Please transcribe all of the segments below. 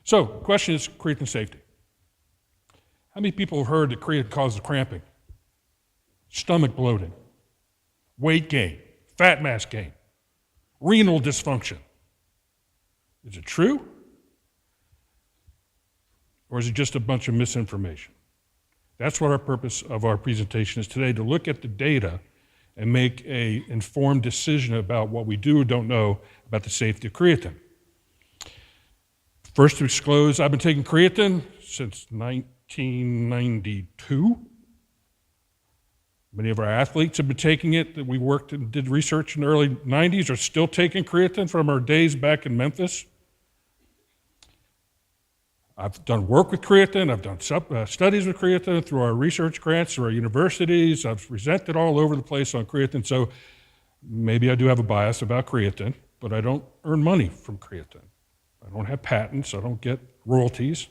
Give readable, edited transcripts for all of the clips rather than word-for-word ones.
So, the question is creatine safety. How many people have heard that creatine causes cramping, stomach bloating, weight gain, fat mass gain, renal dysfunction? Is it true? Or is it just a bunch of misinformation? That's what our purpose of our presentation is today, to look at the data and make an informed decision about what we do or don't know about the safety of creatine. First to disclose, I've been taking creatine since 1992. Many of our athletes have been taking it, that we worked and did research in the early 90s, are still taking creatine from our days back in Memphis. I've done work with creatine, I've done studies with creatine through our research grants, through our universities. I've presented all over the place on creatine, so maybe I do have a bias about creatine, but I don't earn money from creatine. I don't have patents, I don't get royalties,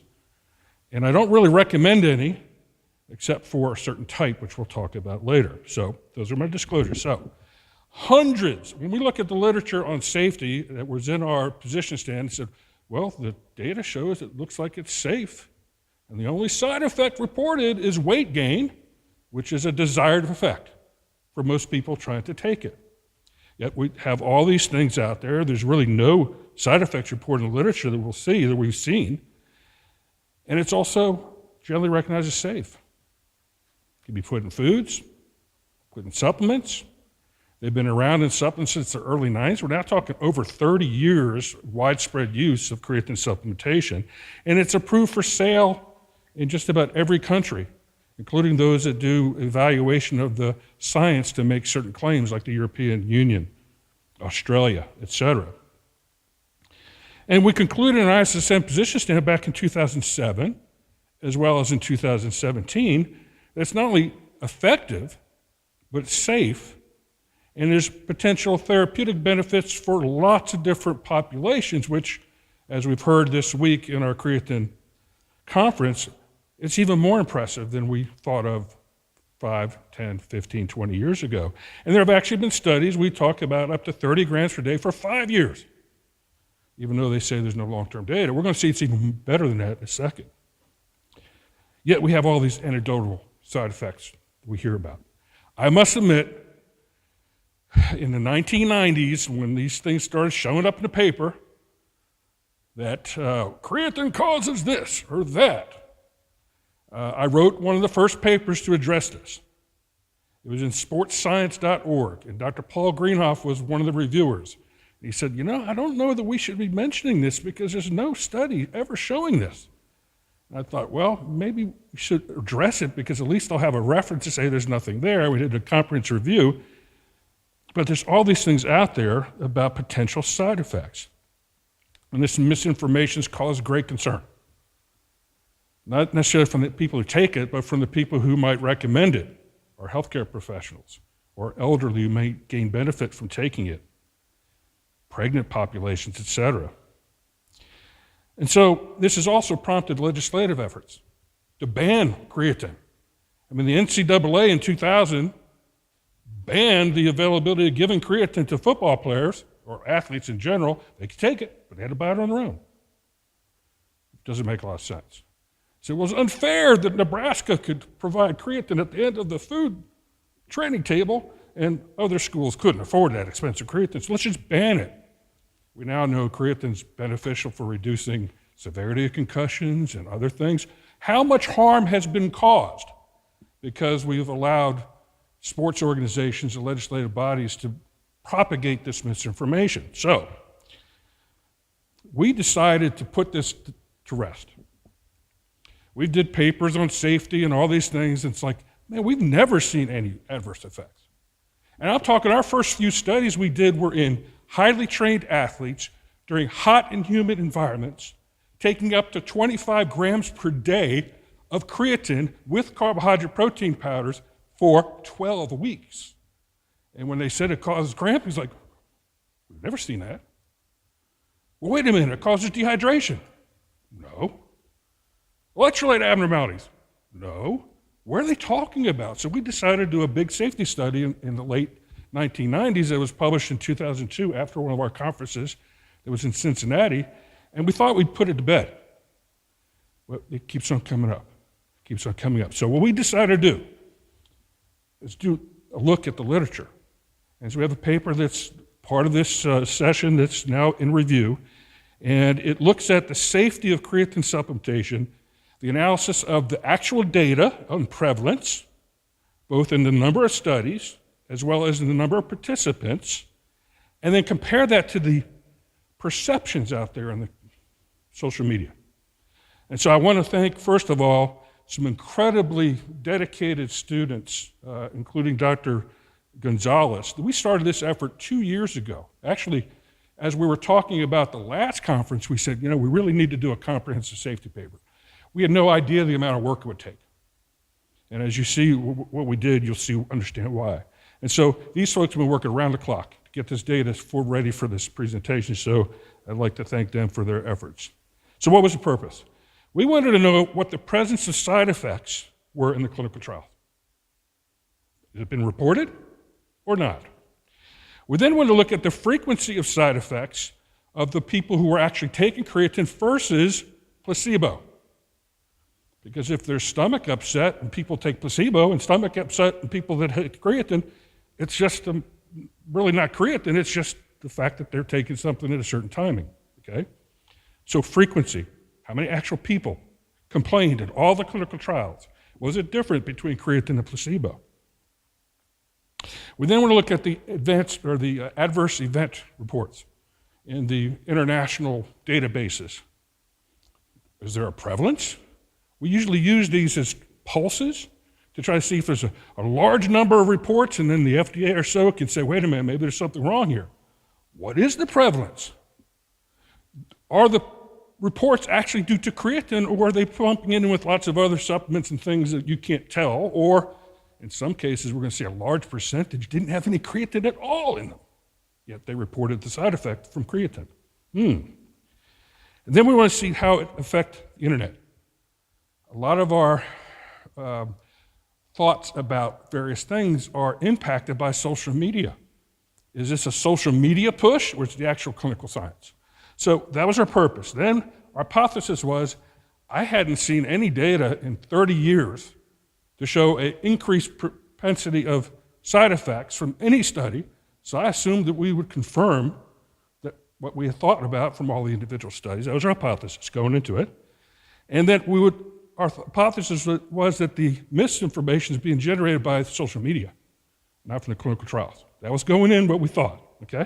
and I don't really recommend any, except for a certain type, which we'll talk about later. So those are my disclosures. So hundreds, when we look at the literature on safety that was in our position stand, it said, well, the data shows it looks like it's safe. And the only side effect reported is weight gain, which is a desired effect for most people trying to take it. Yet we have all these things out there. There's really no side effects reported in the literature that we've seen. And it's also generally recognized as safe. It can be put in foods, put in supplements. They've been around in supplements since the early 90s. We're now talking over 30 years widespread use of creatine supplementation, and it's approved for sale in just about every country, including those that do evaluation of the science to make certain claims, like the European Union, Australia, etc. And we concluded in our ISSM position statement back in 2007, as well as in 2017, that it's not only effective, but it's safe. And there's potential therapeutic benefits for lots of different populations, which, as we've heard this week in our Creatine Conference, it's even more impressive than we thought of 5, 10, 15, 20 years ago. And there have actually been studies, we talk about up to 30 grams per day for 5 years, even though they say there's no long-term data. We're going to see it's even better than that in a second. Yet we have all these anecdotal side effects we hear about. I must admit, in the 1990s, when these things started showing up in the paper, that creatine causes this or that, I wrote one of the first papers to address this. It was in sportscience.org, and Dr. Paul Greenhoff was one of the reviewers. He said, I don't know that we should be mentioning this because there's no study ever showing this. And I thought, well, maybe we should address it because at least I'll have a reference to say there's nothing there. We did a comprehensive review. But there's all these things out there about potential side effects. And this misinformation has caused great concern. Not necessarily from the people who take it, but from the people who might recommend it, or healthcare professionals, or elderly who may gain benefit from taking it, pregnant populations, etc. And so this has also prompted legislative efforts to ban creatine. I mean, the NCAA in 2000 banned the availability of giving creatine to football players, or athletes in general. They could take it, but they had to buy it on their own. It doesn't make a lot of sense. So it was unfair that Nebraska could provide creatine at the end of the food training table, and other schools couldn't afford that expensive creatine, so let's just ban it. We now know creatine's beneficial for reducing severity of concussions and other things. How much harm has been caused because we've allowed sports organizations and legislative bodies to propagate this misinformation? So we decided to put this to rest. We did papers on safety and all these things. And it's like, man, we've never seen any adverse effects. And I'm talking, our first few studies we did were in highly trained athletes during hot and humid environments, taking up to 25 grams per day of creatine with carbohydrate protein powders for 12 weeks. And when they said it causes cramp, he's like, we've never seen that. Well, wait a minute, it causes dehydration. No. Electrolyte abnormalities. No. What are they talking about? So we decided to do a big safety study in the late 1990s that was published in 2002 after one of our conferences that was in Cincinnati, and we thought we'd put it to bed. Well, it keeps on coming up, keeps on coming up. So what we decided to do is do a look at the literature. And so we have a paper that's part of this session that's now in review, and it looks at the safety of creatine supplementation, the analysis of the actual data on prevalence, both in the number of studies as well as in the number of participants, and then compare that to the perceptions out there on the social media. And so I want to thank, first of all, some incredibly dedicated students, including Dr. Gonzalez. We started this effort 2 years ago. Actually, as we were talking about the last conference, we said, we really need to do a comprehensive safety paper. We had no idea the amount of work it would take. And as you see what we did, you'll understand why. And so these folks have been working around the clock to get this data ready for this presentation, so I'd like to thank them for their efforts. So what was the purpose? We wanted to know what the presence of side effects were in the clinical trial. Has it been reported or not? We then wanted to look at the frequency of side effects of the people who were actually taking creatine versus placebo. Because if there's stomach upset and people take placebo, and stomach upset and people that take creatine, it's just really not creatine, it's just the fact that they're taking something at a certain timing, okay? So frequency, how many actual people complained in all the clinical trials? Was it different between creatine and placebo? We then want to look at the adverse event reports in the international databases. Is there a prevalence? We usually use these as pulses to try to see if there's a large number of reports, and then the FDA or so can say, wait a minute, maybe there's something wrong here. What is the prevalence? Are the reports actually due to creatine, or are they pumping in with lots of other supplements and things that you can't tell? Or in some cases, we're going to see a large percentage didn't have any creatine at all in them, yet they reported the side effect from creatine. And then we want to see how it affects the internet. A lot of our thoughts about various things are impacted by social media. Is this a social media push, or is it the actual clinical science? So that was our purpose. Then our hypothesis was, I hadn't seen any data in 30 years to show an increased propensity of side effects from any study, so I assumed that we would confirm that what we had thought about from all the individual studies. That was our hypothesis going into it. And that our hypothesis was that the misinformation is being generated by social media, not from the clinical trials. That was going in what we thought, okay?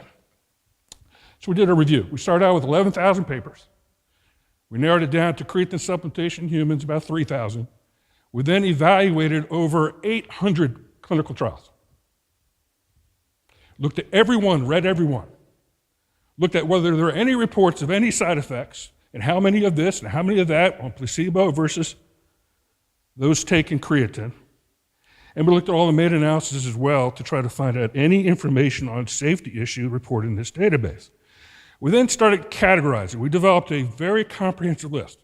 So we did a review. We started out with 11,000 papers. We narrowed it down to creatine supplementation in humans, about 3,000. We then evaluated over 800 clinical trials. Looked at everyone, read everyone. Looked at whether there were any reports of any side effects, and how many of this and how many of that on placebo versus those taking creatine. And we looked at all the meta-analysis as well to try to find out any information on safety issue reported in this database. We then started categorizing. We developed a very comprehensive list.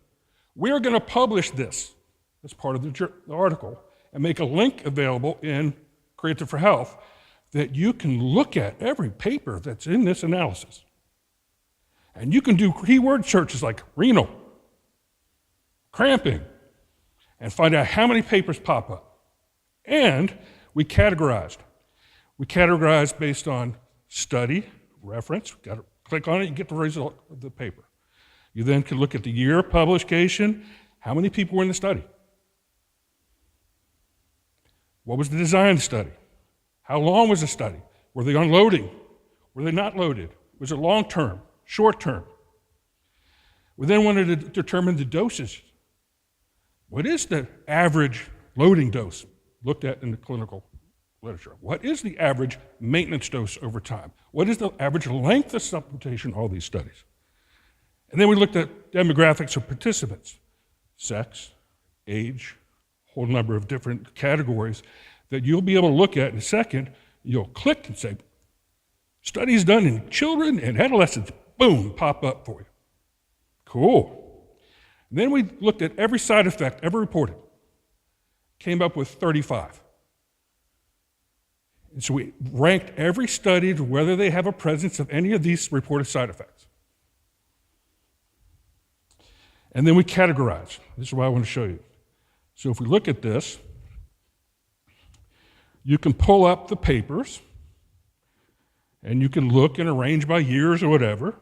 We are going to publish this as part of the article and make a link available in Creatine for Health that you can look at every paper that's in this analysis. And you can do keyword searches like renal, cramping, and find out how many papers pop up. And we categorized. We categorized based on study, reference. You've got to click on it, you get the result of the paper. You then can look at the year of publication, how many people were in the study. What was the design of the study? How long was the study? Were they unloading? Were they not loaded? Was it long-term? Short-term. We then wanted to determine the doses. What is the average loading dose looked at in the clinical literature? What is the average maintenance dose over time? What is the average length of supplementation, all these studies? And then we looked at demographics of participants, sex, age, a whole number of different categories that you'll be able to look at in a second. You'll click and say, studies done in children and adolescents, boom, pop up for you. Cool. And then we looked at every side effect ever reported. Came up with 35. And so we ranked every study to whether they have a presence of any of these reported side effects. And then we categorize. This is what I want to show you. So if we look at this, you can pull up the papers, and you can look and arrange by years or whatever.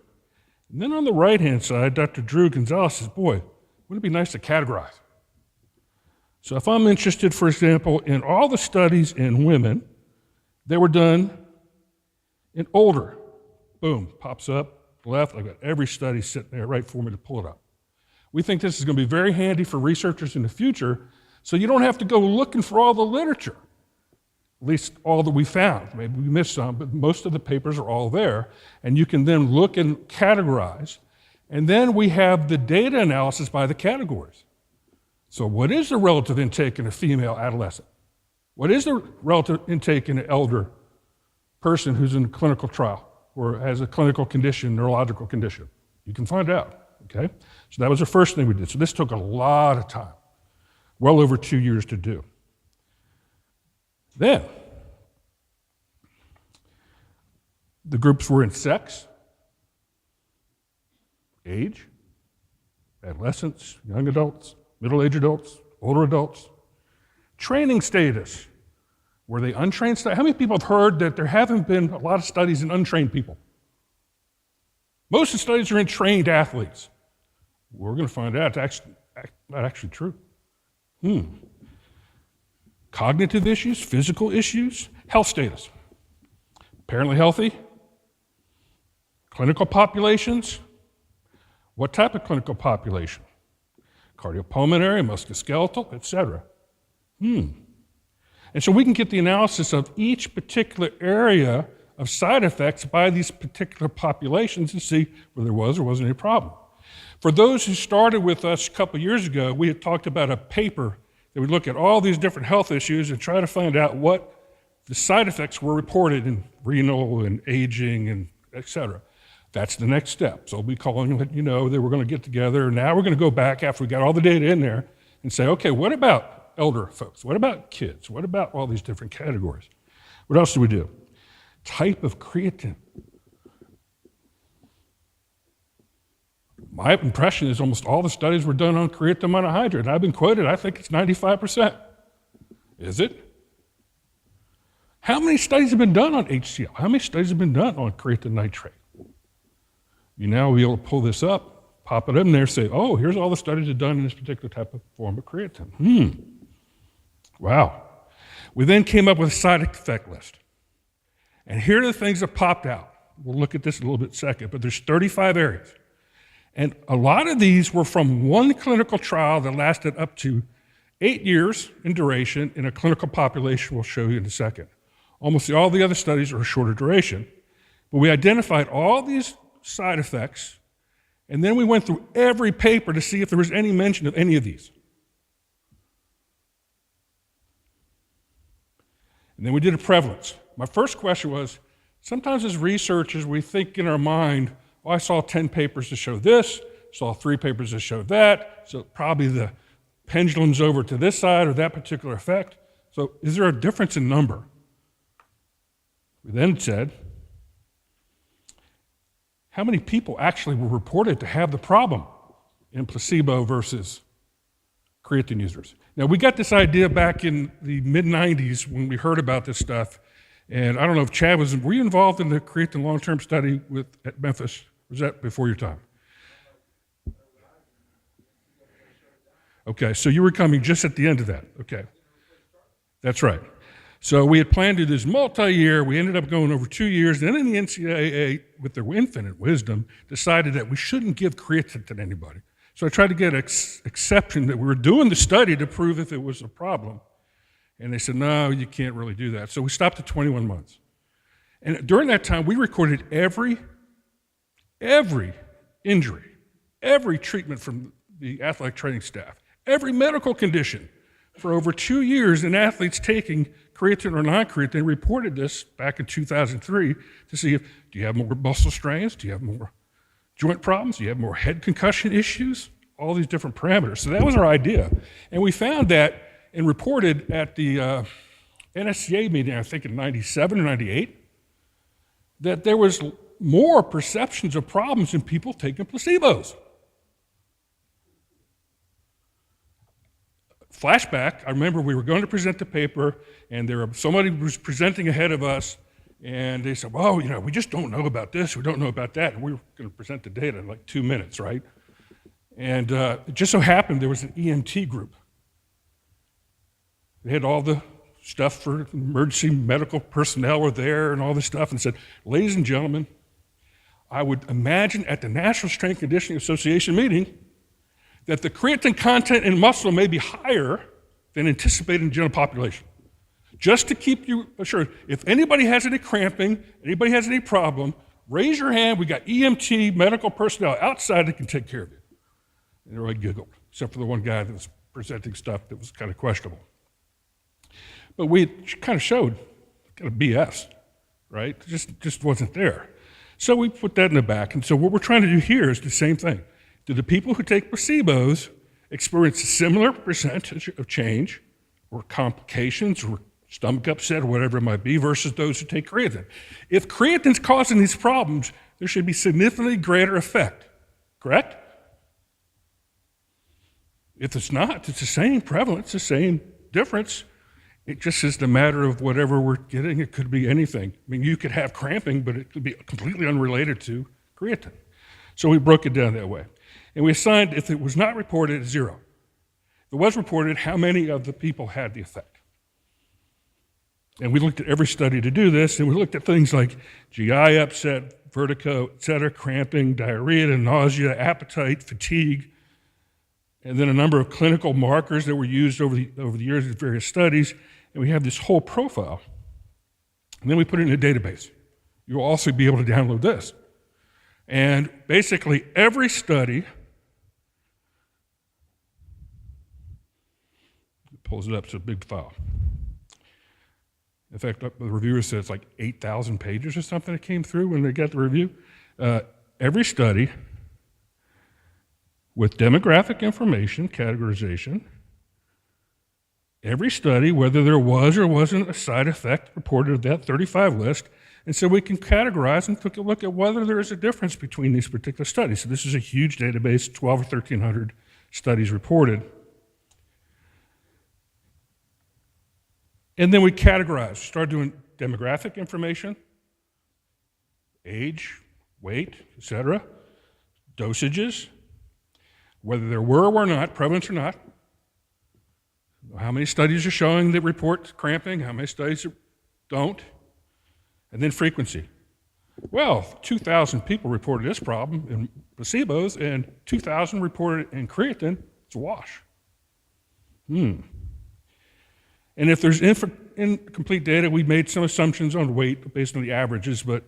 And then on the right-hand side, Dr. Drew Gonzalez says, boy, wouldn't it be nice to categorize? So if I'm interested, for example, in all the studies in women that were done in older, boom, pops up, left, I've got every study sitting there right for me to pull it up. We think this is going to be very handy for researchers in the future, so you don't have to go looking for all the literature, at least all that we found. Maybe we missed some, but most of the papers are all there, and you can then look and categorize, and then we have the data analysis by the categories. So what is the relative intake in a female adolescent? What is the relative intake in an elder person who's in a clinical trial or has a clinical condition, neurological condition? You can find out. Okay? So that was the first thing we did. So this took a lot of time, well over 2 years to do. Then, the groups were in sex, age, adolescents, young adults, middle-aged adults, older adults, training status. Were they untrained? How many people have heard that there haven't been a lot of studies in untrained people? Most of the studies are in trained athletes. We're going to find out it's not actually true. Cognitive issues, physical issues, health status. Apparently healthy. Clinical populations. What type of clinical population? Cardiopulmonary, musculoskeletal, etc. And so we can get the analysis of each particular area of side effects by these particular populations and see whether there was or wasn't any problem. For those who started with us a couple years ago, we had talked about a paper that would look at all these different health issues and try to find out what the side effects were reported in renal and aging and et cetera. That's the next step. So we'll be calling it, that we're going to get together. Now we're going to go back after we got all the data in there and say, okay, what about elder folks? What about kids? What about all these different categories? What else do we do? Type of creatine. My impression is almost all the studies were done on creatine monohydrate. I've been quoted, I think it's 95%. Is it? How many studies have been done on HCl? How many studies have been done on creatine nitrate? You now will be able to pull this up, pop it in there, say, oh, here's all the studies that are done in this particular type of form of creatine. Wow. We then came up with a side effect list. And here are the things that popped out. We'll look at this in a little bit in a second, but there's 35 areas. And a lot of these were from one clinical trial that lasted up to 8 years in duration in a clinical population we'll show you in a second. Almost all the other studies are a shorter duration. But we identified all these side effects, and then we went through every paper to see if there was any mention of any of these. And then we did a prevalence. My first question was, sometimes as researchers, we think in our mind, oh, I saw 10 papers that show this, saw 3 papers that show that, so probably the pendulum's over to this side or that particular effect. So is there a difference in number? We then said, how many people actually were reported to have the problem in placebo versus creatine users? Now, we got this idea back in the mid-90s when we heard about this stuff, and I don't know if Chad were you involved in the creatine long-term study at Memphis? Was that before your time? Okay, so you were coming just at the end of that. Okay, that's right. So we had planned to do this multi-year. We ended up going over 2 years. Then the NCAA, with their infinite wisdom, decided that we shouldn't give creatine to anybody. So I tried to get an exception that we were doing the study to prove if it was a problem. And they said, no, you can't really do that. So we stopped at 21 months. And during that time, we recorded every injury, every treatment from the athletic training staff, every medical condition for over 2 years in athletes taking creatine or non-creatine. Reported this back in 2003 to see do you have more muscle strains? Do you have more joint problems? Do you have more head concussion issues? All these different parameters. So that was our idea. And we found that and reported at the NSCA meeting, I think in 97 or 98, that there was more perceptions of problems in people taking placebos. Flashback, I remember we were going to present the paper, and somebody was presenting ahead of us, and they said, well, we just don't know about this, we don't know about that, and we were going to present the data in like 2 minutes, right? And it just so happened there was an EMT group. They had all the stuff for emergency medical personnel were there and all this stuff, and said, ladies and gentlemen, I would imagine at the National Strength Conditioning Association meeting that the creatine content in muscle may be higher than anticipated in the general population. Just to keep you assured, if anybody has any cramping, anybody has any problem, raise your hand. We got EMT medical personnel outside that can take care of you. And everybody giggled, except for the one guy that was presenting stuff that was kind of questionable. But we kind of showed kind of BS, right? It just wasn't there. So we put that in the back. And so what we're trying to do here is the same thing. Do the people who take placebos experience a similar percentage of change or complications or stomach upset or whatever it might be versus those who take creatine? If creatine's causing these problems, there should be significantly greater effect, correct? If it's not, it's the same prevalence, the same difference. It just is the matter of whatever we're getting. It could be anything. I mean, you could have cramping, but it could be completely unrelated to creatine. So we broke it down that way. And we assigned, if it was not reported, 0. If it was reported, how many of the people had the effect? And we looked at every study to do this, and we looked at things like GI upset, vertigo, et cetera, cramping, diarrhea, nausea, appetite, fatigue, and then a number of clinical markers that were used over the years in various studies, and we have this whole profile. And then we put it in a database. You'll also be able to download this. And basically every study, it pulls it up, it's a big file. In fact, the reviewer said it's like 8,000 pages or something that came through when they got the review. Every study with demographic information, categorization, every study, whether there was or wasn't a side effect reported of that 35 list, and so we can categorize and take a look at whether there is a difference between these particular studies. So this is a huge database, 12 or 1,300 studies reported. And then we categorize, start doing demographic information, age, weight, et cetera, dosages, whether there were or were not, prevalence or not, how many studies are showing that report cramping, how many studies don't, and then frequency. Well, 2,000 people reported this problem in placebos, and 2,000 reported in creatine. It's a wash. And if there's incomplete data, we made some assumptions on weight based on the averages, but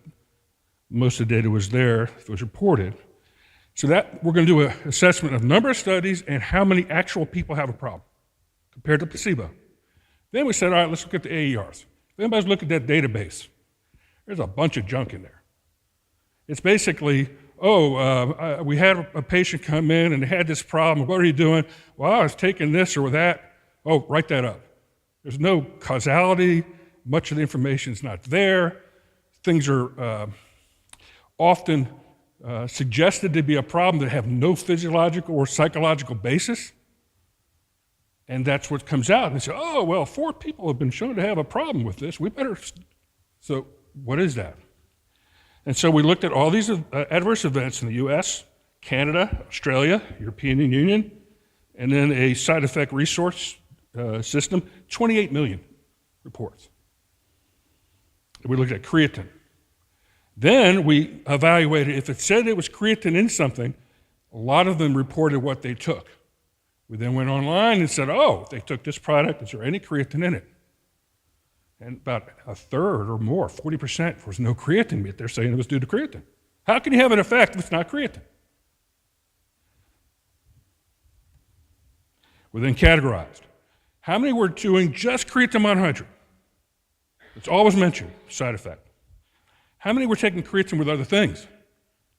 most of the data was there, it was reported. So that we're going to do an assessment of number of studies and how many actual people have a problem compared to placebo. Then we said, all right, let's look at the AERs. If anybody's looked at that database, there's a bunch of junk in there. It's basically, we had a patient come in and they had this problem. What are you doing? Well, I was taking this or that. Oh, write that up. There's no causality. Much of the information is not there. Things are often suggested to be a problem that have no physiological or psychological basis. And that's what comes out. And they say, oh, well, 4 people have been shown to have a problem with this. We better. So what is that? And so we looked at all these adverse events in the US, Canada, Australia, European Union, and then a side effect resource system, 28 million reports. And we looked at creatine. Then we evaluated, if it said it was creatine in something, a lot of them reported what they took. We then went online and said, oh, they took this product, is there any creatine in it? And about a third or more, 40%, was no creatine, yet they're saying it was due to creatine. How can you have an effect if it's not creatine? We then categorized. How many were doing just creatine 100? It's always mentioned, side effect. How many were taking creatine with other things?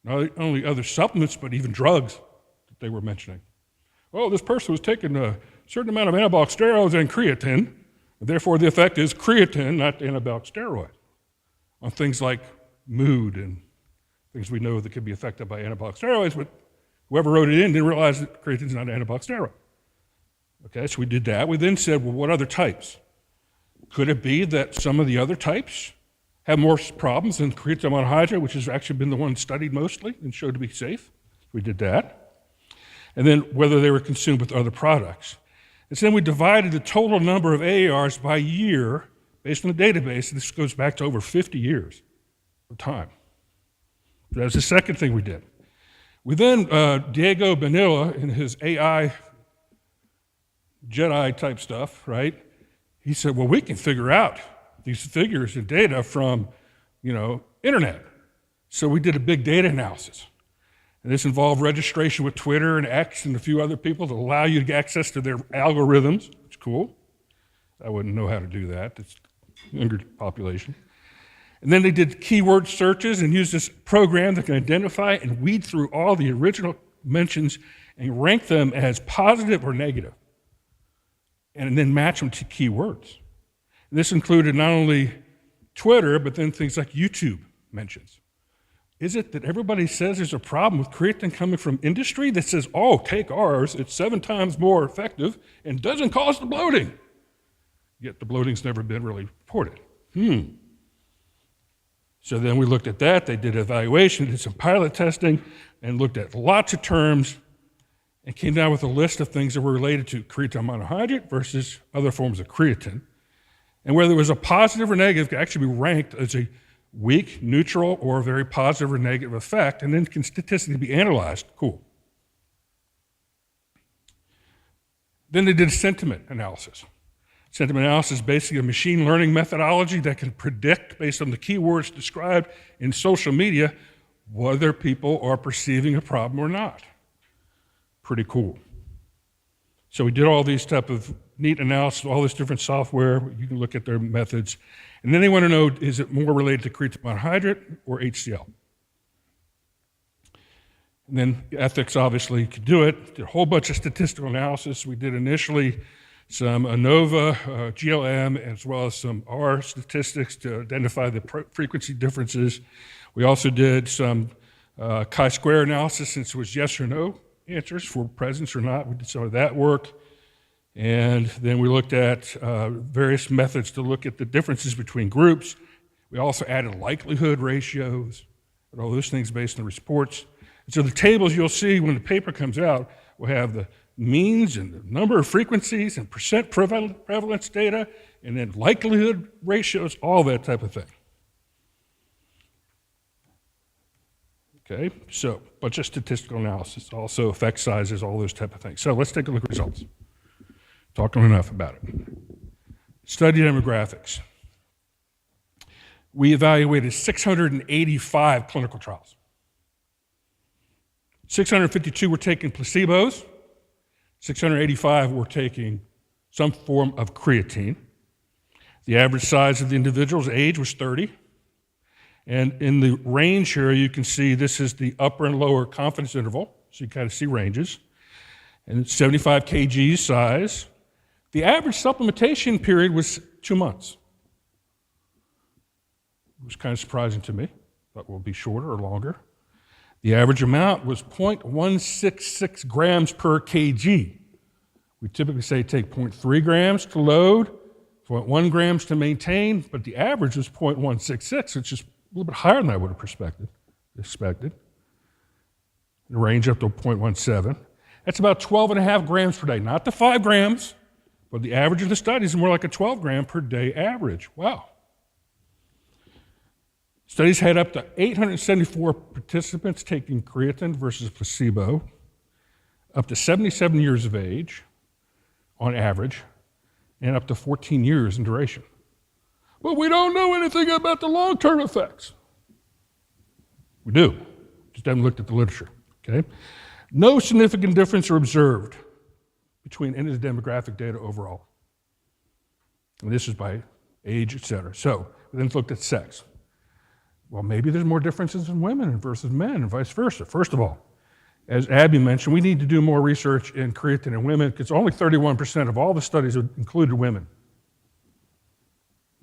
Not only other supplements, but even drugs that they were mentioning. Oh, this person was taking a certain amount of anabolic steroids and creatine, and therefore the effect is creatine, not the anabolic steroid, on things like mood and things we know that could be affected by anabolic steroids, but whoever wrote it in didn't realize that creatine is not an anabolic steroid. Okay, so we did that. We then said, well, what other types? Could it be that some of the other types have more problems than creatine monohydrate, which has actually been the one studied mostly and showed to be safe? We did that. And then whether they were consumed with other products. And so then we divided the total number of AARs by year based on the database. This goes back to over 50 years of time. So that's the second thing we did. We then, Diego Bonilla, in his AI Jedi type stuff, right? He said, well, we can figure out these figures and data from, internet. So we did a big data analysis. And this involved registration with Twitter and X and a few other people to allow you to get access to their algorithms. It's cool. I wouldn't know how to do that. It's younger population. And then they did keyword searches and used this program that can identify and weed through all the original mentions and rank them as positive or negative, and then match them to keywords. And this included not only Twitter, but then things like YouTube mentions. Is it that everybody says there's a problem with creatine coming from industry that says, oh, take ours, it's 7 times more effective and doesn't cause the bloating? Yet the bloating's never been really reported. So then we looked at that, they did evaluation, did some pilot testing, and looked at lots of terms and came down with a list of things that were related to creatine monohydrate versus other forms of creatine. And whether it was a positive or negative could actually be ranked as a weak, neutral, or a very positive or negative effect, and then can statistically be analyzed. Cool. Then they did a sentiment analysis. Sentiment analysis is basically a machine learning methodology that can predict, based on the keywords described in social media, whether people are perceiving a problem or not. Pretty cool. So we did all these type of neat analysis, all this different software. You can look at their methods. And then they want to know, is it more related to creatine monohydrate or HCl? And then ethics obviously could do it. Did a whole bunch of statistical analysis. We did initially some ANOVA, GLM, as well as some R statistics to identify the frequency differences. We also did some chi-square analysis, since it was yes or no answers for presence or not. We did some of that work. And then we looked at various methods to look at the differences between groups. We also added likelihood ratios and all those things based on the reports. And so the tables you'll see when the paper comes out will have the means and the number of frequencies and percent prevalence data, and then likelihood ratios, all that type of thing. Okay, so a bunch of statistical analysis, also effect sizes, all those type of things. So let's take a look at results. Talking enough about it. Study demographics. We evaluated 685 clinical trials. 652 were taking placebos. 685 were taking some form of creatine. The average size of the individual's age was 30. And in the range here, you can see this is the upper and lower confidence interval. So you kind of see ranges. And it's 75 kg size. The average supplementation period was 2 months. It was kind of surprising to me. Thought it would be shorter or longer. The average amount was 0.166 grams per kg. We typically say take 0.3 grams to load, 0.1 grams to maintain, but the average was 0.166, which is a little bit higher than I would have expected. The range up to 0.17. That's about 12.5 grams per day, not the 5 grams, but the average of the study is more like a 12 gram per day average. Wow. Studies had up to 874 participants taking creatine versus placebo, up to 77 years of age on average, and up to 14 years in duration. But we don't know anything about the long-term effects. We do, just haven't looked at the literature, okay? No significant difference are observed between any of the demographic data overall. And this is by age, et cetera. So we then looked at sex. Well, maybe there's more differences in women versus men and vice versa. First of all, as Abby mentioned, we need to do more research in creatine in women because only 31% of all the studies included women.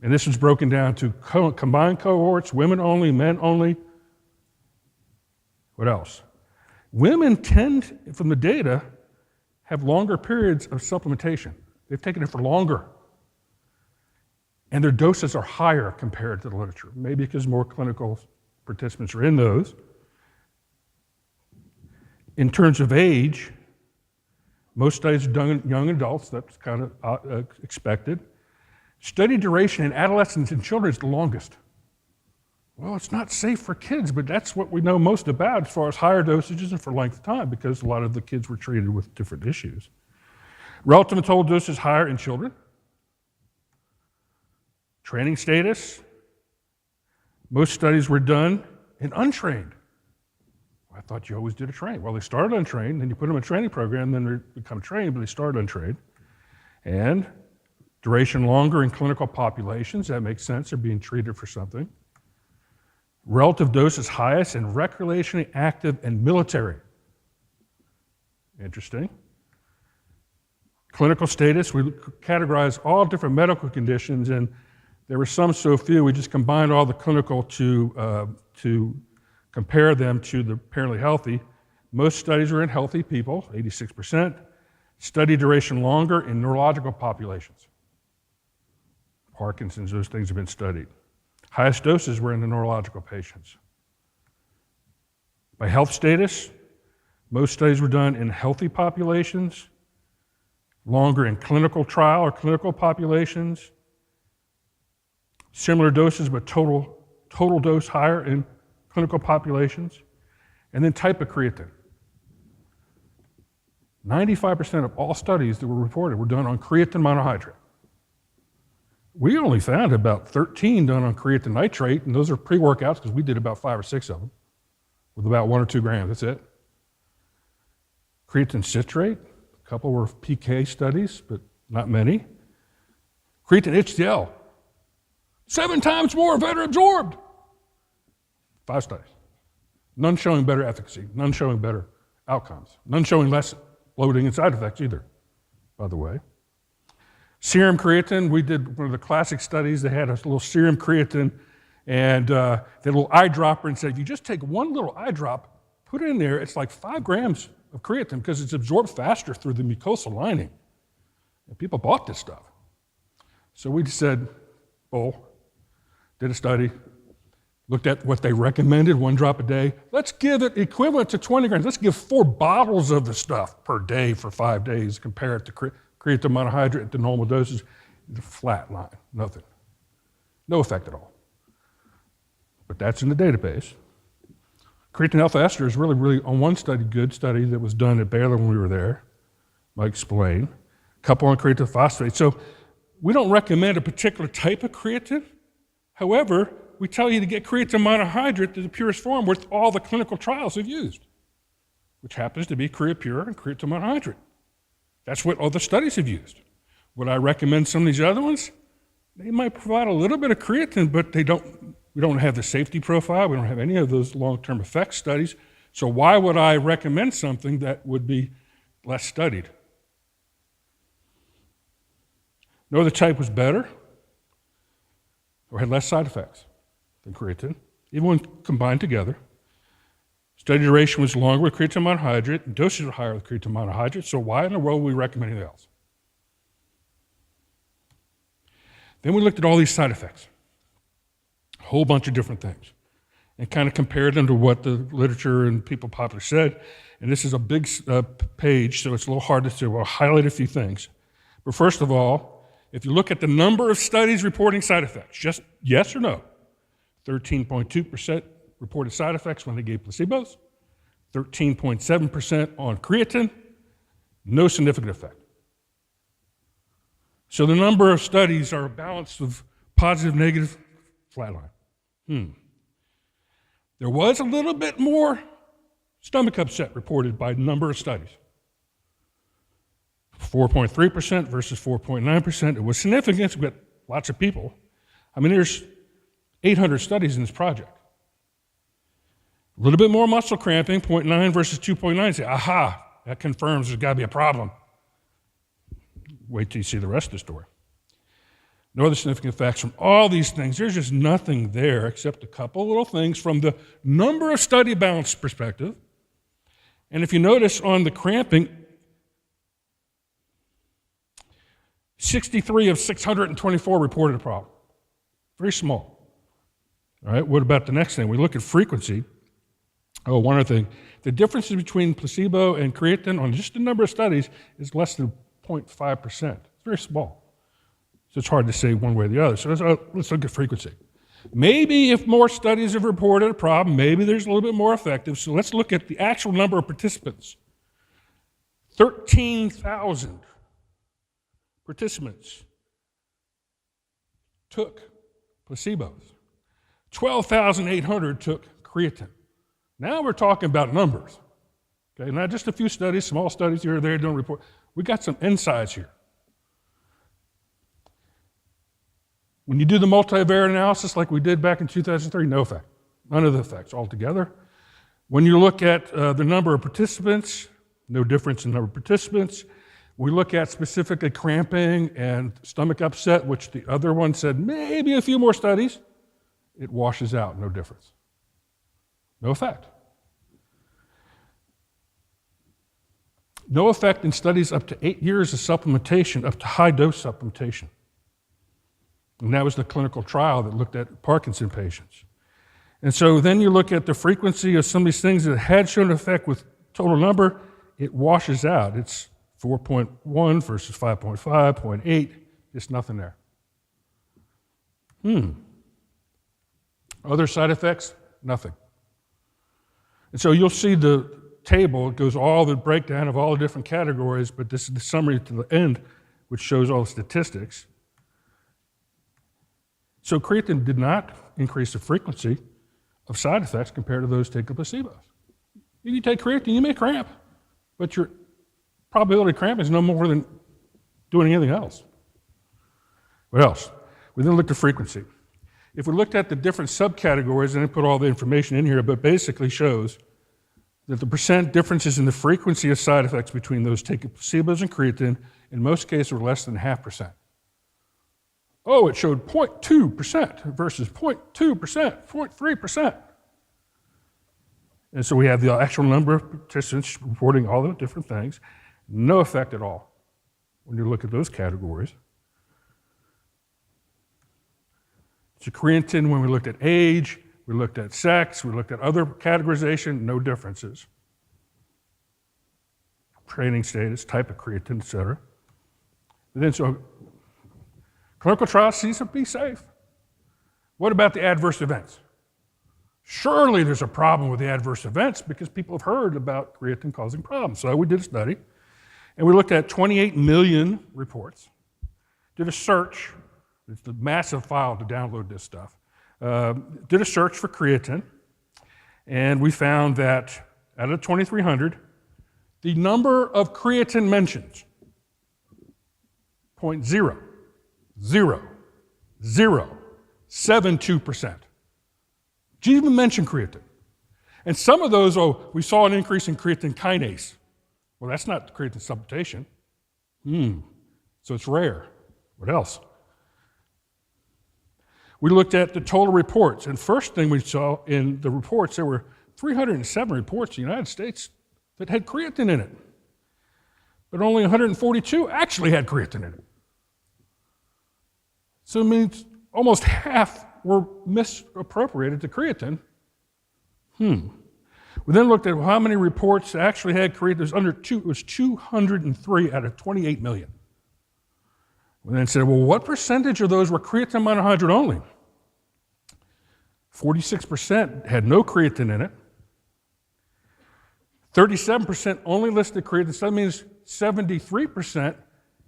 And this was broken down to combined cohorts, women only, men only. What else? Women tend, from the data, have longer periods of supplementation. They've taken it for longer. And their doses are higher compared to the literature, maybe because more clinical participants are in those. In terms of age, most studies are done in young adults, that's kind of expected. Study duration in adolescents and children is the longest. Well, it's not safe for kids, but that's what we know most about as far as higher dosages and for length of time, because a lot of the kids were treated with different issues. Relative and total dose is higher in children. Training status, most studies were done in untrained. I thought you always did a train. Well, they started untrained, then you put them in a training program, then they become trained, but they start untrained. And duration longer in clinical populations, that makes sense, they're being treated for something. Relative dose is highest in recreationally active and military. Interesting. Clinical status, we categorize all different medical conditions, and there were some so few, we just combined all the clinical to compare them to the apparently healthy. Most studies were in healthy people, 86%. Study duration longer in neurological populations. Parkinson's, those things have been studied. Highest doses were in the neurological patients. By health status, most studies were done in healthy populations, longer in clinical trial or clinical populations, similar doses but total dose higher in clinical populations, and then type of creatine. 95% of all studies that were reported were done on creatine monohydrate. We only found about 13 done on creatine nitrate, and those are pre-workouts because we did about 5 or 6 of them with about 1 or 2 grams, that's it. Creatine citrate, a couple were PK studies, but not many. Creatine HCl, 7 times more, better absorbed. 5 studies. None showing better efficacy, none showing better outcomes, none showing less bloating and side effects either, by the way. Serum creatine, we did one of the classic studies. They had a little serum creatine and the little eyedropper and said, if you just take one little eye drop, put it in there, it's like 5 grams of creatine because it's absorbed faster through the mucosal lining. And people bought this stuff. So we just said, did a study, looked at what they recommended, 1 drop a day. Let's give it equivalent to 20 grams. Let's give 4 bottles of the stuff per day for 5 days, compare it to creatine monohydrate at the normal doses. It's a flat line, nothing. No effect at all. But that's in the database. Creatine alpha ester is really, on one study, good study that was done at Baylor when we were there. I'll explain. A couple on creatine phosphate. So we don't recommend a particular type of creatine. However, we tell you to get creatine monohydrate to the purest form with all the clinical trials have used, which happens to be CreaPure and creatine monohydrate. That's what all the studies have used. Would I recommend some of these other ones? They might provide a little bit of creatine, but we don't have the safety profile. We don't have any of those long-term effects studies. So why would I recommend something that would be less studied? No other type was better or had less side effects than creatine, even when combined together. Study duration was longer with creatine monohydrate, and doses were higher with creatine monohydrate, so why in the world would we recommend anything else? Then we looked at all these side effects, a whole bunch of different things, and kind of compared them to what the literature and people popular said. And this is a big page, so it's a little hard to see. Well, I'll highlight a few things. But first of all, if you look at the number of studies reporting side effects, just yes or no, 13.2% reported side effects when they gave placebos, 13.7% on creatine, no significant effect. So the number of studies are a balance of positive, negative, flatline. There was a little bit more stomach upset reported by a number of studies. 4.3% versus 4.9%. It was significant. We've got lots of people. I mean, there's 800 studies in this project. A little bit more muscle cramping, 0.9 versus 2.9. Say, aha, that confirms there's got to be a problem. Wait till you see the rest of the story. No other significant effects from all these things. There's just nothing there except a couple little things from the number of study balance perspective. And if you notice on the cramping, 63 of 624 reported a problem. Very small. All right, what about the next thing? We look at frequency. Oh, one other thing. The differences between placebo and creatine on just the number of studies is less than 0.5%. It's very small. So it's hard to say one way or the other. So let's look at frequency. Maybe if more studies have reported a problem, maybe there's a little bit more effective. So let's look at the actual number of participants. 13,000 participants took placebos. 12,800 took creatine. Now we're talking about numbers. Okay, not just a few studies, small studies here or there don't report. We got some insights here. When you do the multivariate analysis like we did back in 2003, no effect. None of the effects altogether. When you look at the number of participants, no difference in number of participants. We look at specifically cramping and stomach upset, which the other one said maybe a few more studies. It washes out, no difference. No effect. No effect in studies up to 8 years of supplementation, up to high dose supplementation. And that was the clinical trial that looked at Parkinson patients. And so then you look at the frequency of some of these things that had shown effect with total number, it washes out. It's 4.1 versus 5.5, 0.8, just nothing there. Other side effects? Nothing. And so you'll see the table, it goes all the breakdown of all the different categories, but this is the summary to the end, which shows all the statistics. So creatine did not increase the frequency of side effects compared to those taking placebos. If you take creatine, you may cramp, but your probability of cramp is no more than doing anything else. What else? We then looked at frequency. If we looked at the different subcategories, and I put all the information in here, but basically shows that the percent differences in the frequency of side effects between those taking placebos and creatine, in most cases, were less than 0.5%. Oh, it showed 0.2% versus 0.2%, 0.3%. And so we have the actual number of participants reporting all the different things. No effect at all when you look at those categories. So creatine, when we looked at age, we looked at sex, we looked at other categorization, no differences. Training status, type of creatine, et cetera. And then so clinical trials seems to be safe. What about the adverse events? Surely there's a problem with the adverse events because people have heard about creatine causing problems. So we did a study, and we looked at 28 million reports, did a search. It's the massive file to download this stuff. Did a search for creatine, and we found that out of 2,300, the number of creatine mentions, 0.00072%. Did you even mention creatine? And some of those, we saw an increase in creatine kinase. Well, that's not creatine supplementation. So it's rare. What else? We looked at the total reports, and first thing we saw in the reports, there were 307 reports in the United States that had creatine in it, but only 142 actually had creatine in it. So it means almost half were misappropriated to creatine. We then looked at how many reports actually had creatine. It was 203 out of 28 million. We then said, well, what percentage of those were creatine monohydrate only? 46% had no creatine in it. 37% only listed creatine. So that means 73%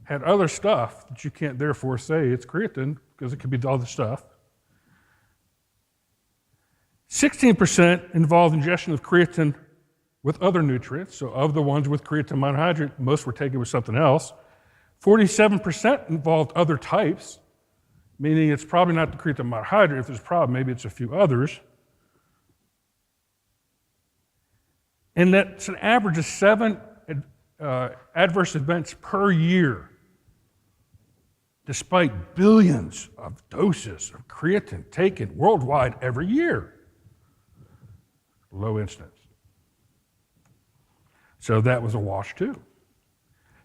had other stuff that you can't therefore say it's creatine because it could be other stuff. 16% involved ingestion of creatine with other nutrients. So of the ones with creatine monohydrate, most were taken with something else. 47% involved other types, meaning it's probably not the creatine monohydrate. If there's a problem, maybe it's a few others. And that's an average of 7 adverse events per year, despite billions of doses of creatine taken worldwide every year. Low incidence. So that was a wash too.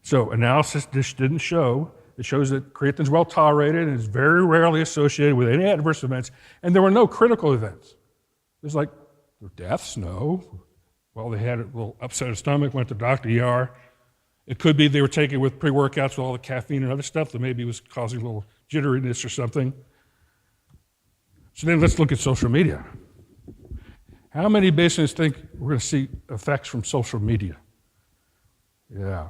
So analysis just didn't show It shows that creatine is well tolerated and is very rarely associated with any adverse events, and there were no critical events. There's like deaths, no. Well, they had a little upset of stomach, went to doctor, ER. It could be they were taking it with pre-workouts with all the caffeine and other stuff that maybe was causing a little jitteriness or something. So then let's look at social media. How many Bayesians think we're going to see effects from social media? Yeah.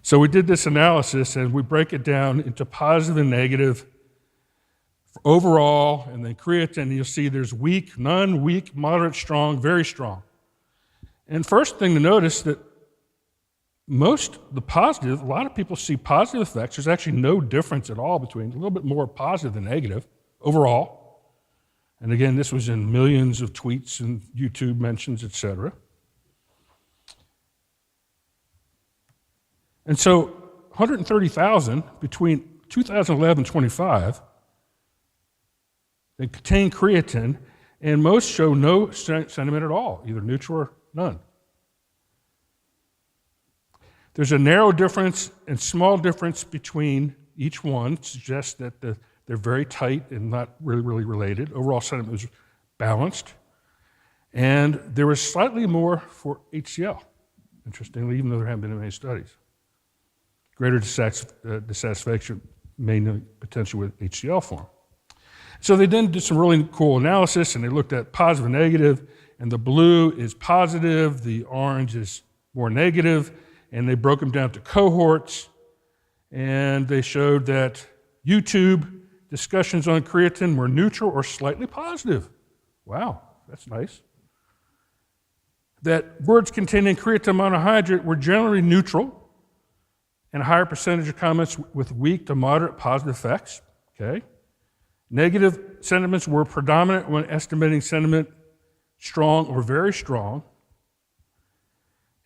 So we did this analysis, and we break it down into positive and negative for overall, and then creatine. You'll see there's weak, none, weak, moderate, strong, very strong. And first thing to notice that a lot of people see positive effects. There's actually no difference at all between a little bit more positive than negative overall. And again, this was in millions of tweets and YouTube mentions, et cetera. And so 130,000 between 2011 and 25, they contain creatine, and most show no sentiment at all, either neutral or none. There's a narrow difference and small difference between each one, suggests that they're very tight and not really related. Overall sentiment was balanced. And there was slightly more for HCl, interestingly, even though there haven't been many studies. Greater dissatisfaction, mainly potential with HCl form. So they then did some really cool analysis, and they looked at positive and negative, and the blue is positive, the orange is more negative, and they broke them down to cohorts, and they showed that YouTube discussions on creatine were neutral or slightly positive. Wow, that's nice. That words containing creatine monohydrate were generally neutral, and a higher percentage of comments with weak to moderate positive effects, okay? Negative sentiments were predominant when estimating sentiment strong or very strong,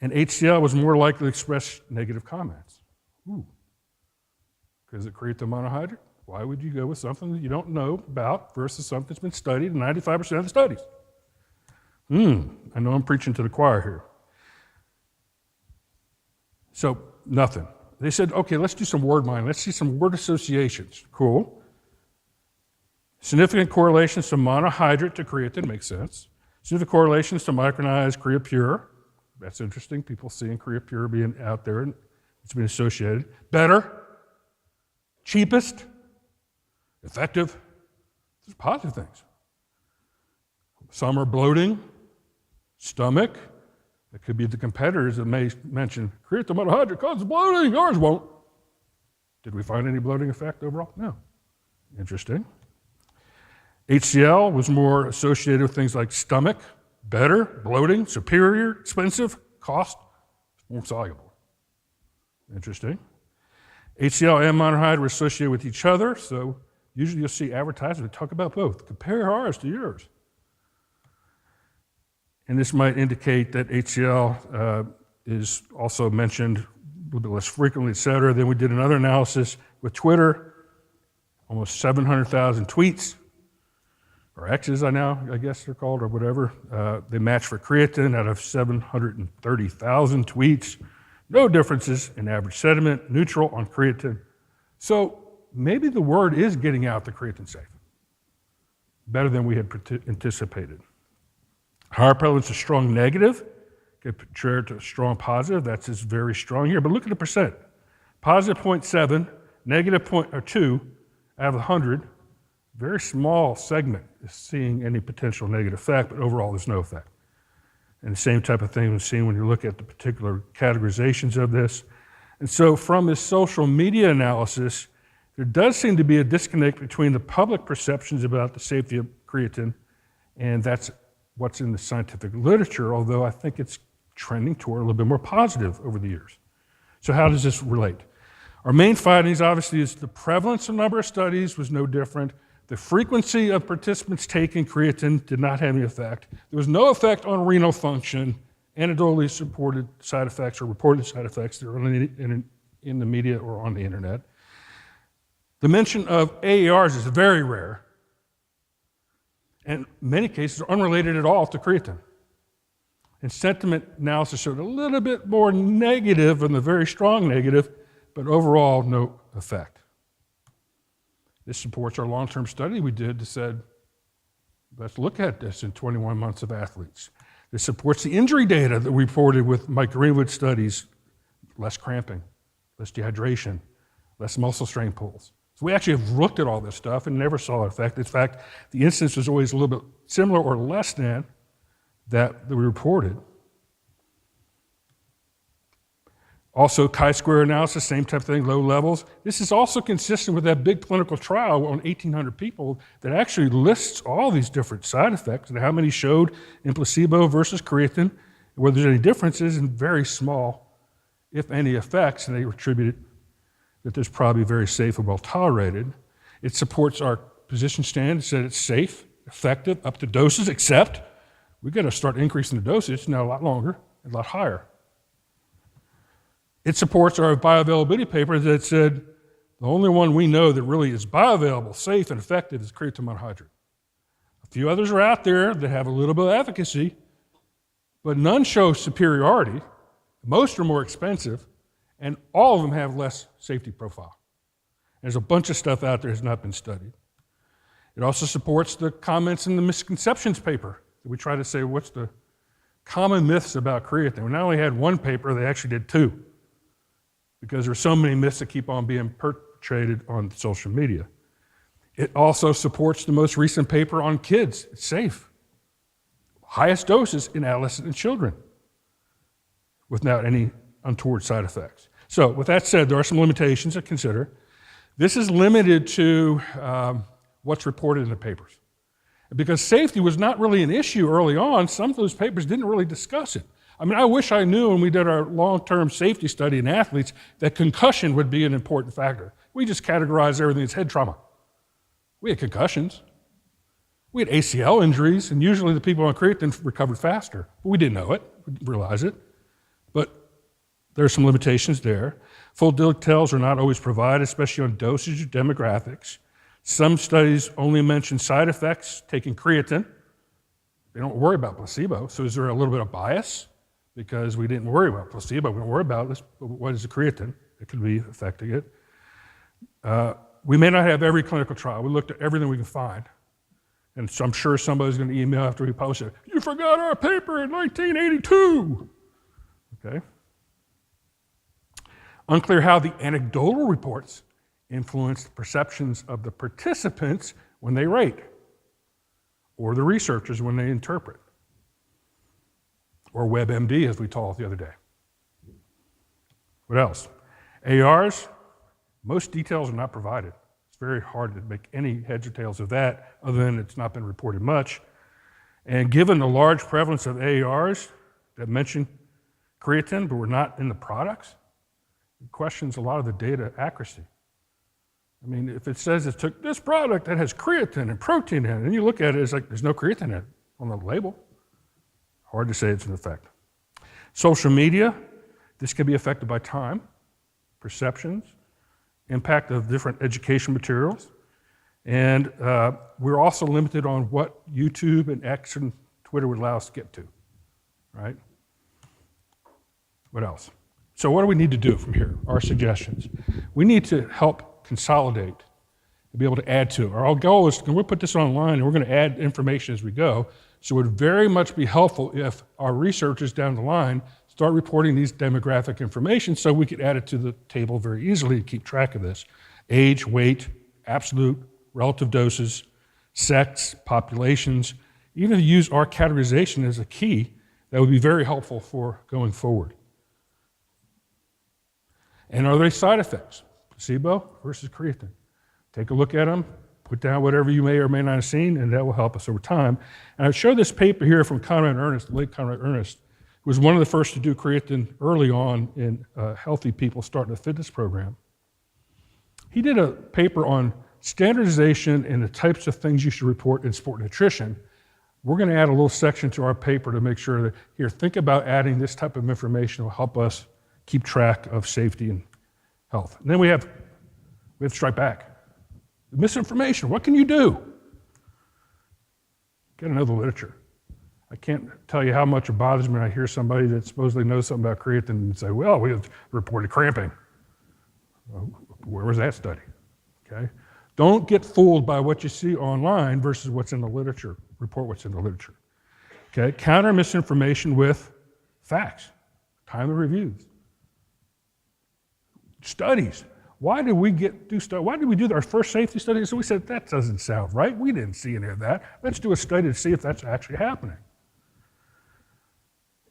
and HCl was more likely to express negative comments. Because it creatine monohydrate? Why would you go with something that you don't know about versus something that's been studied in 95% of the studies? I know I'm preaching to the choir here. So, nothing. They said, okay, let's do some word mining. Let's see some word associations. Cool. Significant correlations to monohydrate to creatine makes sense. Significant correlations to micronized CreaPure. That's interesting. People seeing CreaPure being out there and it's been associated. Better. Cheapest. Effective. These are positive things. Some are bloating. Stomach. It could be the competitors that may mention creatine monohydrate causes bloating, yours won't. Did we find any bloating effect overall? No. Interesting. HCl was more associated with things like stomach, better, bloating, superior, expensive, cost, more soluble. Interesting. HCl and monohydrate were associated with each other, so usually you'll see advertisements that talk about both. Compare ours to yours. And this might indicate that HCl is also mentioned a little bit less frequently, et cetera. Then we did another analysis with Twitter, almost 700,000 tweets, or X's I guess they're called, or whatever. They matched for creatine out of 730,000 tweets. No differences in average sentiment, neutral on creatine. So maybe the word is getting out that creatine's safe. Better than we had anticipated. Higher prevalence of strong negative compared to strong positive. That's just very strong here. But look at the percent. Positive 0.7, negative 0.2 out of 100. Very small segment is seeing any potential negative effect, but overall there's no effect. And the same type of thing we've seen when you look at the particular categorizations of this. And so from this social media analysis, there does seem to be a disconnect between the public perceptions about the safety of creatine, and that's what's in the scientific literature, although I think it's trending toward a little bit more positive over the years. So how does this relate? Our main findings, obviously, is the prevalence of number of studies was no different. The frequency of participants taking creatine did not have any effect. There was no effect on renal function, anecdotally supported side effects or reported side effects that are in the media or on the internet. The mention of AERs is very rare, and in many cases are unrelated at all to creatine. And sentiment analysis showed a little bit more negative and the very strong negative but overall, no effect. This supports our long-term study we did that said, let's look at this in 21 months of athletes. This supports the injury data that we reported with Mike Greenwood studies, less cramping, less dehydration, less muscle strain pulls. So we actually have looked at all this stuff and never saw an effect. In fact, the incidence was always a little bit similar or less than that we reported. Also, chi-square analysis, same type of thing, low levels. This is also consistent with that big clinical trial on 1,800 people that actually lists all these different side effects and how many showed in placebo versus creatine, whether there's any differences, and very small, if any, effects, and they attributed that there's probably very safe and well tolerated. It supports our position stand, said it's safe, effective, up to doses, except we've got to start increasing the dosage now a lot longer and a lot higher. It supports our bioavailability paper that said the only one we know that really is bioavailable, safe, and effective is creatine monohydrate. A few others are out there that have a little bit of efficacy, but none show superiority. Most are more expensive, and all of them have less safety profile. There's a bunch of stuff out there that has not been studied. It also supports the comments in the misconceptions paper that we try to say, what's the common myths about creatine? We not only had one paper, they actually did two, because there's so many myths that keep on being perpetrated on social media. It also supports the most recent paper on kids. It's safe. Highest doses in adolescents and children without any untoward side effects. So with that said, there are some limitations to consider. This is limited to what's reported in the papers. Because safety was not really an issue early on, some of those papers didn't really discuss it. I mean, I wish I knew when we did our long-term safety study in athletes that concussion would be an important factor. We just categorized everything as head trauma. We had concussions. We had ACL injuries, and usually the people on creatine recovered faster. But we didn't know it, we didn't realize it. But there are some limitations there. Full details are not always provided, especially on dosage or demographics. Some studies only mention side effects taking creatine. They don't worry about placebo. So is there a little bit of bias? Because we didn't worry about placebo, we don't worry about this, but what is the creatine? It could be affecting it. We may not have every clinical trial. We looked at everything we can find. And so I'm sure somebody's going to email after we post it, you forgot our paper in 1982. Okay. Unclear how the anecdotal reports influence the perceptions of the participants when they rate, or the researchers when they interpret, or WebMD, as we taught the other day. What else? ARs, most details are not provided. It's very hard to make any heads or tails of that, other than it's not been reported much. And given the large prevalence of ARs that mention creatine, but were not in the products, it questions a lot of the data accuracy. I mean, if it says it took this product that has creatine and protein in it, and you look at it, it's like there's no creatine in it on the label. Hard to say it's an effect. Social media, this can be affected by time, perceptions, impact of different education materials, and we're also limited on what YouTube and X and Twitter would allow us to get to, right? What else? So what do we need to do from here? Our suggestions. We need to help consolidate and be able to add to it. Our goal is, we'll put this online and we're going to add information as we go. So it would very much be helpful if our researchers down the line start reporting these demographic information so we could add it to the table very easily to keep track of this. Age, weight, absolute, relative doses, sex, populations, even to use our categorization as a key, that would be very helpful for going forward. And are there side effects? Placebo versus creatine. Take a look at them, put down whatever you may or may not have seen, and that will help us over time. And I showed this paper here from Conrad Ernest, the late Conrad Ernest, who was one of the first to do creatine early on in healthy people starting a fitness program. He did a paper on standardization and the types of things you should report in sport nutrition. We're going to add a little section to our paper to make sure that, here, think about adding this type of information will help us keep track of safety and health. And then we have to strike back. Misinformation, what can you do? Got to know the literature. I can't tell you how much it bothers me when I hear somebody that supposedly knows something about creatine and say, well, we have reported cramping. Where was that study? Okay? Don't get fooled by what you see online versus what's in the literature. Report what's in the literature. Okay? Counter misinformation with facts, timely reviews, studies. Why did we do our first safety study? So we said, that doesn't sound right. We didn't see any of that. Let's do a study to see if that's actually happening.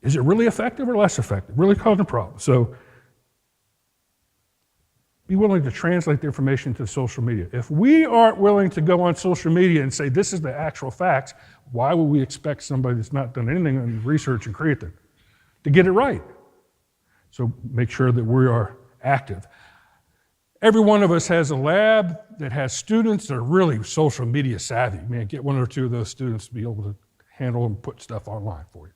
Is it really effective or less effective? Really causing a problem. So be willing to translate the information to social media. If we aren't willing to go on social media and say this is the actual facts, why would we expect somebody that's not done anything on research and creatine to get it right? So make sure that we are active. Every one of us has a lab that has students that are really social media savvy. Man, get one or two of those students to be able to handle and put stuff online for you.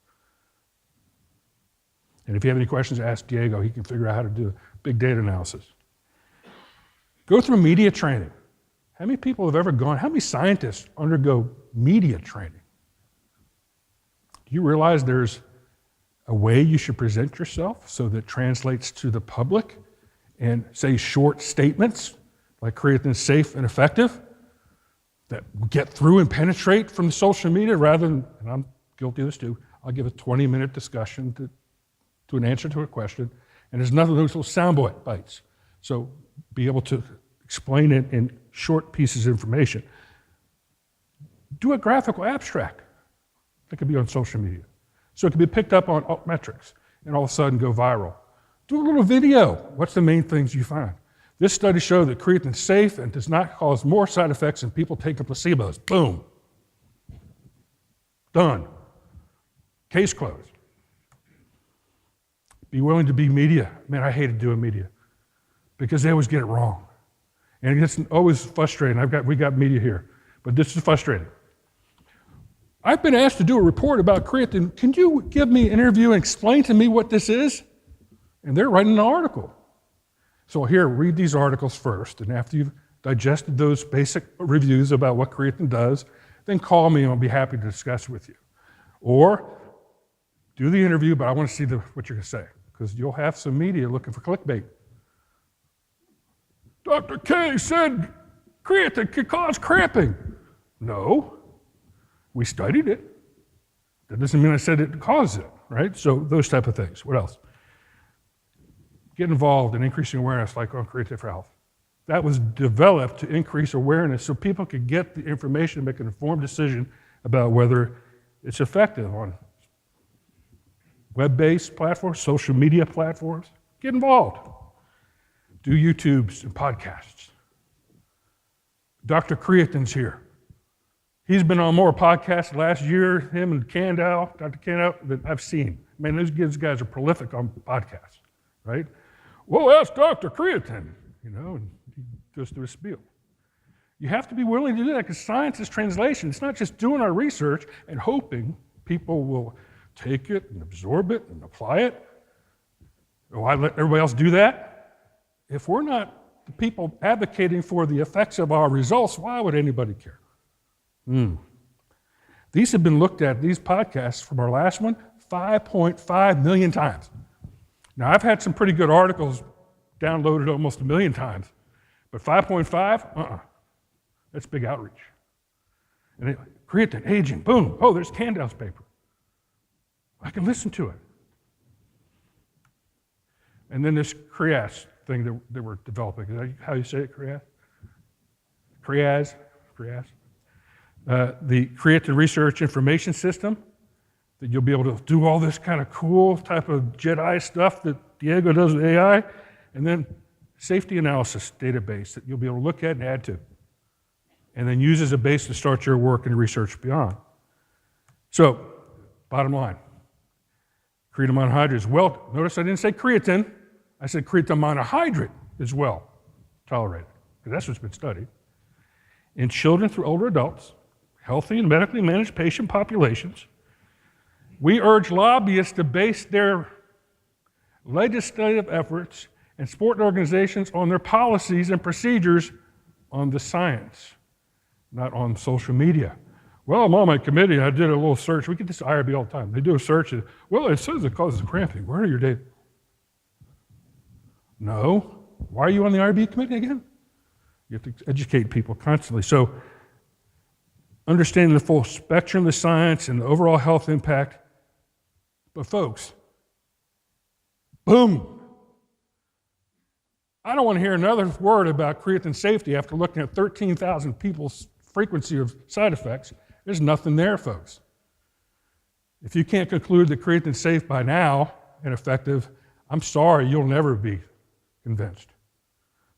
And if you have any questions, ask Diego. He can figure out how to do big data analysis. Go through media training. How many people have ever gone, how many scientists undergo media training? Do you realize there's a way you should present yourself so that translates to the public and say short statements like creatine is safe and effective that get through and penetrate from the social media rather than, and I'm guilty of this too, I'll give a 20-minute discussion to an answer to a question, and there's nothing those little soundbite bites. So be able to explain it in short pieces of information. Do a graphical abstract that could be on social media. So it can be picked up on metrics and all of a sudden go viral. Do a little video. What's the main things you find? This study showed that creatine is safe and does not cause more side effects than people taking placebos. Boom. Done. Case closed. Be willing to be media. Man, I hated doing media because they always get it wrong. And it gets always frustrating. We got media here, but this is frustrating. I've been asked to do a report about creatine. Can you give me an interview and explain to me what this is? And they're writing an article. So here, read these articles first, and after you've digested those basic reviews about what creatine does, then call me and I'll be happy to discuss with you. Or do the interview, but I want to see what you're going to say, because you'll have some media looking for clickbait. Dr. K said creatine could cause cramping. No, we studied it. That doesn't mean I said it caused it, right? So those type of things. What else? Get involved in increasing awareness, like on Creatine for Health. That was developed to increase awareness so people could get the information and make an informed decision about whether it's effective on web-based platforms, social media platforms. Get involved. Do YouTubes and podcasts. Dr. Creatine's here. He's been on more podcasts last year, him and Candow, Dr. Candow, than I've seen. Man, those guys are prolific on podcasts, right? Well, that's Dr. Creatine, and he goes through a spiel. You have to be willing to do that because science is translation. It's not just doing our research and hoping people will take it and absorb it and apply it. Oh, I let everybody else do that? If we're not the people advocating for the effects of our results, why would anybody care? These have been looked at, these podcasts from our last one, 5.5 million times. Now, I've had some pretty good articles downloaded almost 1 million times, but 5.5, that's big outreach. And creatine, aging, boom, oh, there's Candow's paper. I can listen to it. And then this Creaz thing that we're developing. Is that how you say it, Creaz? Creaz. The Creatine Research Information System, that you'll be able to do all this kind of cool type of Jedi stuff that Diego does with AI, and then safety analysis database that you'll be able to look at and add to, and then use as a base to start your work and research beyond. So, bottom line, creatine monohydrate is well, notice I didn't say creatine, I said creatine monohydrate is well tolerated, because that's what's been studied. In children through older adults, healthy and medically managed patient populations, we urge lobbyists to base their legislative efforts and support organizations on their policies and procedures on the science, not on social media. Well, I'm on my committee, I did a little search. We get this IRB all the time. They do a search, and, well, it says it causes cramping. Where are your data? No, Why are you on the IRB committee again? You have to educate people constantly. So understanding the full spectrum of the science and the overall health impact. But folks, boom. I don't want to hear another word about creatine safety after looking at 13,000 people's frequency of side effects. There's nothing there, folks. If you can't conclude that creatine is safe by now and effective, I'm sorry, you'll never be convinced.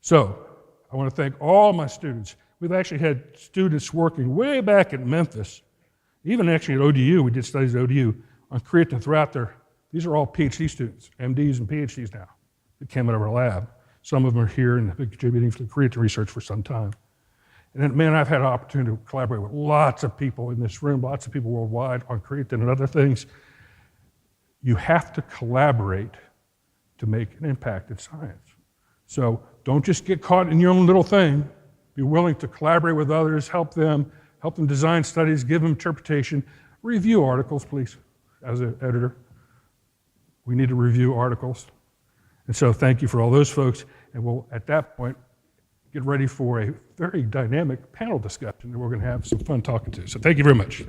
So I want to thank all my students. We've actually had students working way back at Memphis, even actually at ODU, we did studies at ODU, on creatine throughout these are all PhD students, MDs and PhDs now, that came out of our lab. Some of them are here and have been contributing to the creatine research for some time. And then, man, I've had an opportunity to collaborate with lots of people in this room, lots of people worldwide on creatine and other things. You have to collaborate to make an impact in science. So don't just get caught in your own little thing. Be willing to collaborate with others, help them design studies, give them interpretation. Review articles, please, as an editor. We need to review articles. And so thank you for all those folks. And we'll, at that point, get ready for a very dynamic panel discussion that we're going to have some fun talking to. So thank you very much.